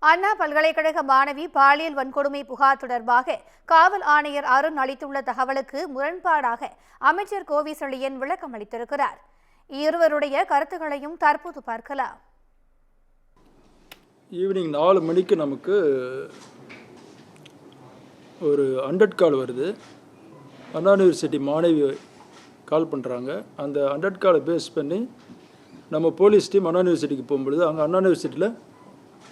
அண்ணா பல்கலைக்கழக மாணவி பாலியல் வன்கொடுமை புகார் தொடர்பாக காவல் ஆணையர் அருண் அளித்துள்ள தகவலுக்கு முரண்பாடாக அமைச்சர் கோவி செழியன் விளக்கம் அளித்திருக்கிறார். இருவருடைய கருத்துக்களையும் தற்போது பார்க்கலாம். ஈவினிங் 4 மணிக்கு நமக்கு ஒரு 100 கால் வருது. அண்ணா யூனிவர்சிட்டி மாணவி கால் பண்ணுறாங்க. அந்த 100 காலை பேஸ் பண்ணி நம்ம போலீஸ் டீம் அண்ணா யூனிவர்சிட்டிக்கு போகும்பொழுது அங்கே அண்ணா யூனிவர்சிட்டியில்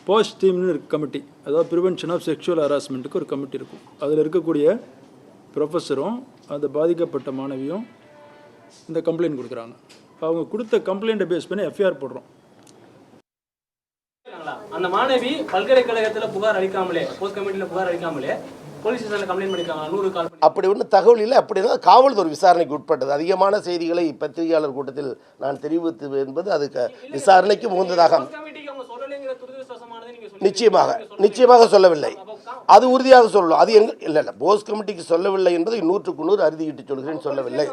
போஸ்ட் டீம்னு ஒரு கமிட்டி, அதாவது ப்ரிவென்ஷன் ஆஃப் செக்ஷுவல் ஹராஸ்மெண்ட்டுக்கு ஒரு கமிட்டி இருக்கும். அதில் இருக்கக்கூடிய ப்ரொஃபஸரும் அந்த பாதிக்கப்பட்ட மாணவியும் இந்த கம்ப்ளைண்ட் கொடுக்குறாங்க. அவங்க கொடுத்த கம்ப்ளைண்ட்டை பேஸ் பண்ணி எஃப்ஐஆர் போடுறோம். அந்த மாணவி பல்கலைக்கழகத்தில் புகார் அளிக்காமலே, போஸ்ட் கமிட்டியில் புகார் அளிக்காமலே போலீஸ் ஸ்டேஷனில் கம்ப்ளைண்ட் பண்ணிருக்காங்க. 100 கால் அப்படி ஒன்றும் தகவல் இல்லை. அப்படின்னா காவல்துறை விசாரணைக்கு உட்பட்டது. அதிகமான செய்திகளை பத்திரிகையாளர் கூட்டத்தில் நான் தெரிவித்து என்பது அதுக்கு விசாரணைக்கு முகந்ததாக நிச்சயமாக சொல்லவில்லை. அது உறுதியாக சொல்லலாம். அது எங்க இல்லை போஸ் கமிட்டிக்கு சொல்லவில்லை என்பதை 100க்கு 100 அறுதியிட்டு சொல்கிறேன். சொல்லவில்லை.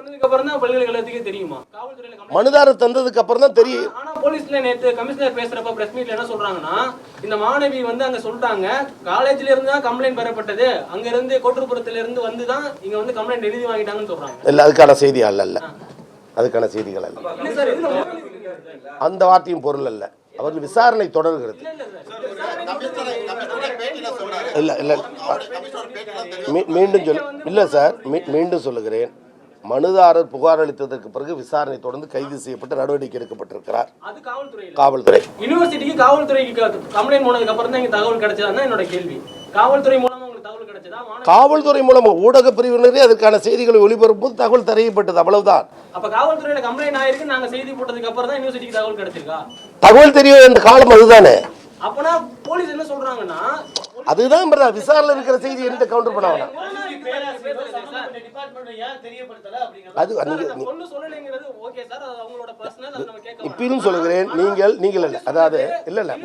மனுதாரர் தந்ததுக்கு அப்புறம் தான் தெரியும். ஆனா போலீஸ்ல நேத்து கமிஷனர் பேசுறப்ப பிரஸ் மீட்ல என்ன சொல்றாங்கன்னா, இந்த மாணவி அங்க சொல்றாங்க காலேஜ்ல இருந்து தான் கம்ப்ளைண்ட் பெறப்பட்டது, அங்க இருந்து கோட்டூர்புரத்துல இருந்து வந்து தான் இங்க கம்ப்ளைண்ட் எழுதி வாங்கிட்டாங்கன்னு சொல்றாங்க. இல்ல அதுக்கான செய்தி அல்ல, அதுக்கான செய்திகள் அல்ல. அந்த வார்த்தையும் பொருள் அல்ல. அவர்கள் விசாரணை தொடர்கிறது. இல்ல இல்ல மீண்டும் இல்லை சார், மீண்டும் சொல்லுகிறேன். மனுதாரர் புகார் அளித்ததற்கு பிறகு விசாரணை தொடர்ந்து கைது செய்யப்பட்டு நடவடிக்கை எடுக்கப்பட்டிருக்கிறார் காவல்துறை. யூனிவர்சிட்டிக்கு காவல்துறைக்கு கம்ப்ளைண்ட் போனதுக்கு அப்புறம் தான் இங்க தகவல் கிடைச்சதா என்னோட கேள்வி. காவல்துறை மூலமா உங்களுக்கு தகவல் கிடைச்சதா? காவல்துறை மூலம் ஊடக பிரிவினரே அதற்கான செய்திகளை ஒளிபரப்பும் தகவல் தெரியப்பட்டது, அவ்வளவுதான். அப்ப காவல்துறையில கம்ப்ளைண்ட் ஆயிருக்கு, நாங்க செய்தி போட்டதுக்கு அப்புறம் தான் யூனிவர்சிட்டிக்கு தகவல் கிடைச்சிருக்கா? தகவல் தெரிய வேண்டிய காலம் அதுதானே. அப்பனா போலீஸ் என்ன சொல்றாங்கன்னா, அதுதான் விசாரணை இருக்கிற செய்தி என்று கவுண்டர் பண்ண வேணாம். இப்பயும் சொல்லுகிறேன், நீங்கள் அதாவது இல்ல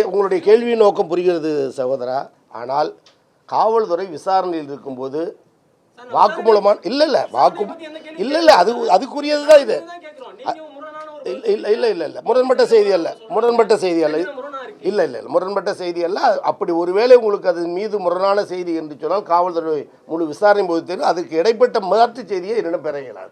உங்களுடைய கேள்வி நோக்கம் புரிகிறது சகோதரா. ஆனால் காவல்துறை விசாரணையில் இருக்கும்போது வாக்குமூலமான இல்ல அதுக்குரியதுதான் இது. இல்ல முரண்பட்ட செய்தி அல்ல. முரண்பட்ட செய்தி அல்ல. அப்படி ஒருவேளை உங்களுக்கு அது மீது முரணான செய்தி என்று சொன்னால் காவல்துறை முழு விசாரணை போது தெரியும். அதுக்கு இடைப்பட்ட மாற்று செய்தியை என்னிடம் பெற இயலாது.